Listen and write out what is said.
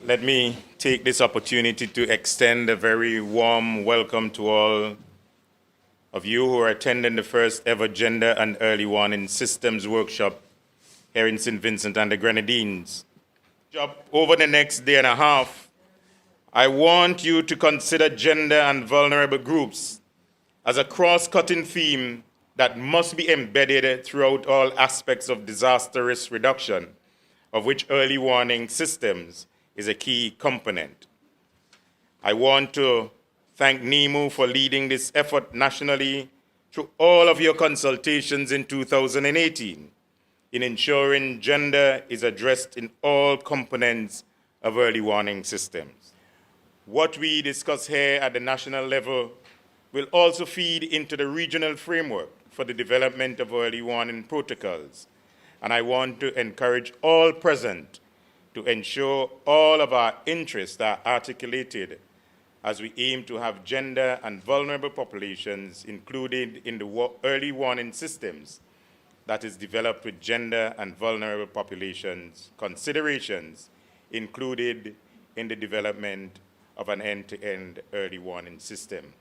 Let me take this opportunity to extend a very warm welcome to all of you who are attending the first ever Gender and Early Warning Systems workshop here in St. Vincent and the Grenadines. Over the next day and a half, I want you to consider gender and vulnerable groups as a cross-cutting theme that must be embedded throughout all aspects of disaster risk reduction, of which early warning systems is a key component. I want to thank NEMU for leading this effort nationally through all of your consultations in 2018 in ensuring gender is addressed in all components of early warning systems. What we discuss here at the national level will also feed into the regional framework for the development of early warning protocols. And I want to encourage all present to ensure all of our interests are articulated as we aim to have gender and vulnerable populations included in the early warning systems that is developed with gender and vulnerable populations considerations included in the development of an end-to-end early warning system.